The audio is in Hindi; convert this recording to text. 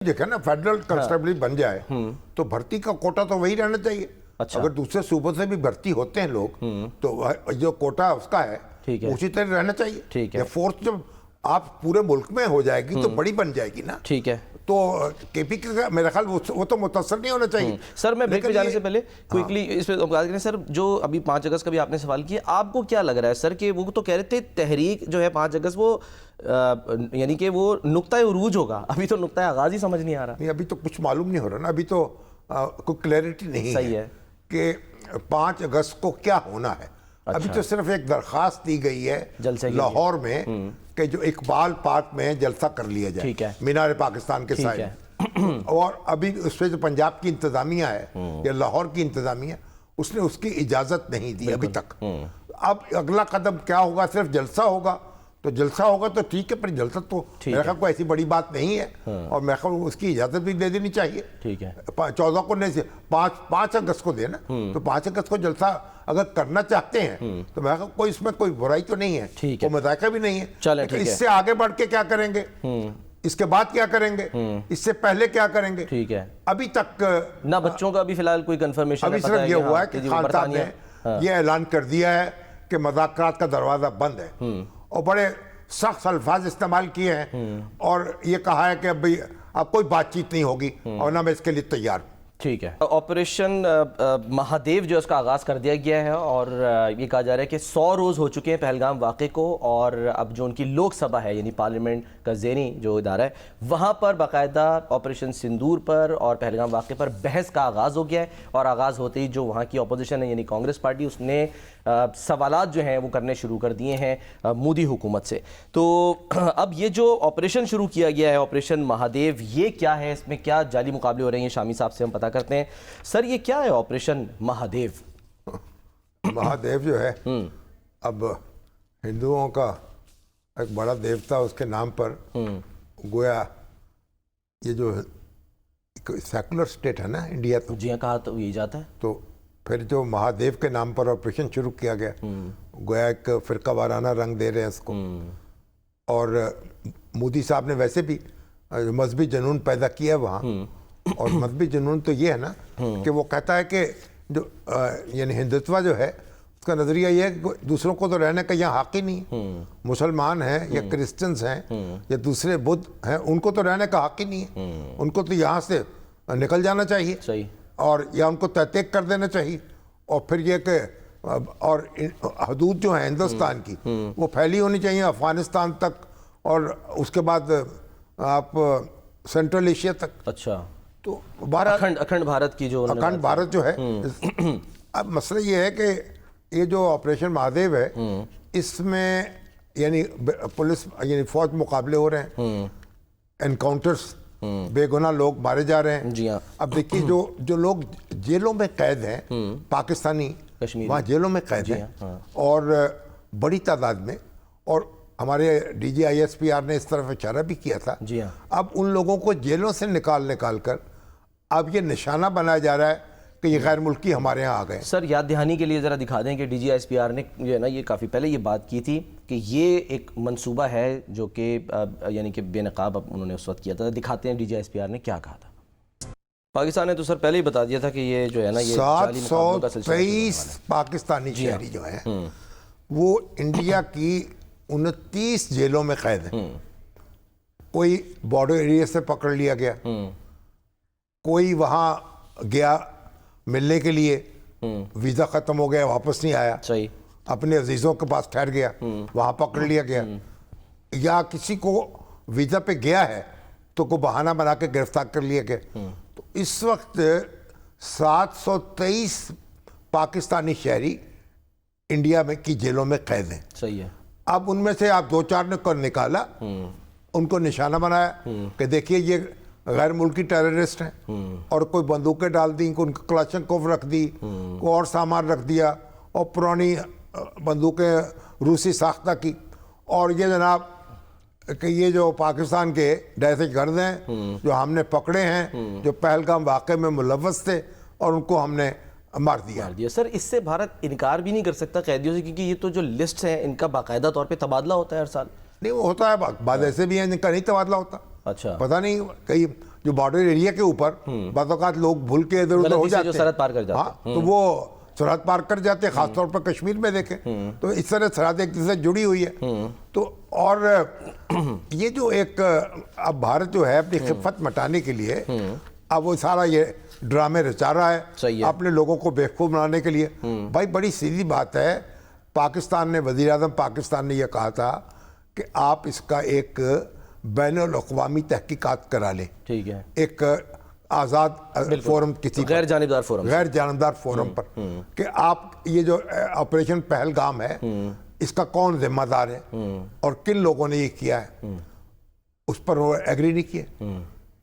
देखा ना, फेडरल कांस्टेबल बन जाए तो भर्ती का कोटा तो वही रहना चाहिए। अच्छा। अगर दूसरे सूबों से भी भर्ती होते हैं लोग तो जो कोटा उसका है ठीक है, उसी तरह रहना चाहिए। ठीक है। फोर्स जब आप पूरे मुल्क में हो जाएगी तो बड़ी बन जाएगी ना। ठीक है। तो केपी का मेरा ख्याल वो तो मुतासर नहीं होना चाहिए। सर मैं ब्रेक पे जाने से पहले क्विकली इस पे बात करें। सर जो अभी 5 अगस्त का भी आपने सवाल किया, आपको क्या लग रहा है सर कि वो तो कह रहे थे तहरीक जो है 5 अगस्त वो यानी कि वो नुक्ता उरूज होगा, अभी तो नुक्ता आगाज ही समझ नहीं आ रहा। नहीं, अभी तो कुछ मालूम नहीं हो रहा ना, अभी तो कोई क्लैरिटी नहीं सही है कि 5 अगस्त को क्या होना है। अच्छा। अभी तो सिर्फ एक दरखास्त दी गई है जलसे लाहौर में कि जो इकबाल पार्क में जलसा कर लिया जाए, ठीक है, मीनार पाकिस्तान के साइड। और अभी उस पर जो पंजाब की इंतजामिया है या लाहौर की इंतजामिया, उसने उसकी इजाजत नहीं दी अभी तक। अब अगला कदम क्या होगा? सिर्फ जलसा होगा तो जलसा होगा तो ठीक है, पर जलसा तो मेरे ख्याल कोई ऐसी बड़ी बात नहीं है। और मेरे ख्याल उसकी इजाजत भी दे देनी चाहिए। ठीक है, 14 को नहीं, 5 अगस्त को देना। तो 5 अगस्त को जलसा अगर करना चाहते हैं तो मेरे ख्याल कोई इसमें कोई बुराई तो नहीं है, कोई मजाका भी नहीं है। चलें, तो इससे आगे बढ़ के क्या करेंगे, इसके बाद क्या करेंगे, इससे पहले क्या करेंगे? ठीक है, अभी तक ना बच्चों का भी फिलहाल कोई कंफर्मेशन अभी सिर्फ ये हुआ है कि खान साहब ने ये ऐलान कर दिया है कि मुज़ाकरात का दरवाजा बंद है, और बड़े सख्त अल्फाज इस्तेमाल किए हैं और ये कहा है कि अब कोई बातचीत नहीं होगी और ना मैं इसके लिए तैयार। ठीक है। ऑपरेशन महादेव जो उसका आगाज़ कर दिया गया है और ये कहा जा रहा है कि 100 रोज़ हो चुके हैं पहलगाम वाक़े को, और अब जो उनकी लोकसभा है यानी पार्लियामेंट का ज़ेनी जो इदारा है वहाँ पर बाकायदा ऑपरेशन सिंदूर पर और पहलगाम वाक़े पर बहस का आगाज़ हो गया है। और आगाज़ होते ही जो वहाँ की अपोजिशन है यानी कांग्रेस पार्टी, उसने सवालात जो हैं वो करने शुरू कर दिए हैं मोदी हुकूमत से। तो अब ये जो ऑपरेशन शुरू किया गया है ऑपरेशन महादेव, ये क्या है, इसमें क्या जाली मुकाबले हो रहे हैं, शामी साहब से हम पता करते हैं। सर ये क्या है ऑपरेशन महादेव? महादेव जो है अब हिंदुओं का एक बड़ा देवता, उसके नाम पर गोया ये जो सेकुलर स्टेट है ना इंडिया, तो जी हाँ, कहा तो यही जाता है। तो फिर जो महादेव के नाम पर ऑपरेशन शुरू किया गया, गोया एक फिरका वाराना रंग दे रहे हैं उसको। और मोदी साहब ने वैसे भी मजहबी जुनून पैदा किया है वहाँ। और मजहबी जुनून तो ये है ना कि वो कहता है कि जो यानी हिंदुत्व जो है उसका नज़रिया ये है कि दूसरों को तो रहने का यहाँ हक ही नहीं। मुसलमान हैं या क्रिश्चियंस हैं या दूसरे बुद्ध हैं, उनको तो रहने का हक ही नहीं है। उनको तो यहाँ से निकल जाना चाहिए। सही। और या उनको तहतीक कर देना चाहिए। और फिर ये कि और हदूद जो है हिंदुस्तान की वो फैली होनी चाहिए अफगानिस्तान तक, और उसके बाद आप सेंट्रल एशिया तक। अच्छा। तो अखंड भारत की जो अखंड भारत जो है। अब मसला ये है कि ये जो ऑपरेशन महादेव है इसमें यानी पुलिस यानी फौज मुकाबले हो रहे हैं, एनकाउंटर्स, बेगुनाह लोग मारे जा रहे हैं। जी हाँ। अब देखिए जो लोग जेलों में कैद हैं, पाकिस्तानी वहाँ जेलों में कैद हैं और बड़ी तादाद में, और हमारे DGISPR ने इस तरफ इशारा भी किया था। जी हाँ। अब उन लोगों को जेलों से निकाल कर अब ये निशाना बनाया जा रहा है कि ये गैर मुल्की हमारे यहाँ आ गए। सर याद दहानी के लिए ज़रा दिखा दें कि DGISPR ने जो है ना ये काफ़ी पहले ये बात की थी कि ये एक मंसूबा है जो कि यानी कि बेनकाब उन्होंने उस वक्त किया था। दिखाते हैं DGISPR ने क्या कहा था। पाकिस्तान ने तो सर पहले ही बता दिया था कि ये जो है ना ये 723 पाकिस्तानी शहरी जो हैं वो इंडिया की 29 जेलों में कैद हैं। कोई बॉर्डर एरिया से पकड़ लिया गया, कोई वहाँ गया मिलने के लिए, वीज़ा ख़त्म हो गया वापस नहीं आया, सही, अपने अजीज़ों के पास ठहर गया, वहाँ पकड़ लिया गया। या किसी को वीज़ा पे गया है तो को बहाना बना के गिरफ्तार कर लिया गया। तो इस वक्त 723 पाकिस्तानी शहरी इंडिया में की जेलों में कैद हैं। सही है। अब उनमें से आप 2-4 ने को निकाला, उनको निशाना बनाया कि देखिए ये गैर मुल्की टेररिस्ट हैं, और कोई बंदूकें डाल दी, उनको क्लाशनकोव रख दी, कोई और सामान रख दिया, और पुरानी बंदूकें रूसी साख्ता की। और ये जनाब कि ये जो पाकिस्तान के दहशतगर्द हैं जो हमने पकड़े हैं, जो पहलगाम वाक़े में मुलव्वस थे, और उनको हमने मार दिया। सर इससे भारत इनकार भी नहीं कर सकता कैदियों से, क्योंकि ये तो जो लिस्ट है इनका बाकायदा तौर पे तबादला होता है हर साल। नहीं, वो होता है, बाद ऐसे भी है जिनका नहीं तबादला होता। अच्छा। पता नहीं कई जो बॉर्डर एरिया के ऊपर बात लोग भूल के इधर उधर हो गलती से जाते जो हैं। सरहद पार कर जाते हाँ, तो वो सरहद पार कर जाते हैं, खासतौर पर कश्मीर में देखें तो इस तरह सरहद एक दूसरे से जुड़ी हुई है। तो और ये जो एक अब भारत जो है अपनी खिफत मटाने के लिए अब वो सारा ये ड्रामे रचा रहा सही है है। अपने लोगों को बेवकूफ़ बनाने के लिए। भाई बड़ी सीधी बात है, पाकिस्तान ने, वज़ीर आज़म पाकिस्तान ने यह कहा था कि आप इसका एक बैनुल-अक़वामी तहकीकात करा लें, ठीक है, एक आज़ाद फोरम, किसी गैर जानिबदार फोरम, गैर जानबदार फोरम पर, कि आप ये जो ऑपरेशन पहलगाम है इसका कौन जिम्मेदार है और किन लोगों ने ये किया है, उस पर वो एग्री नहीं किए।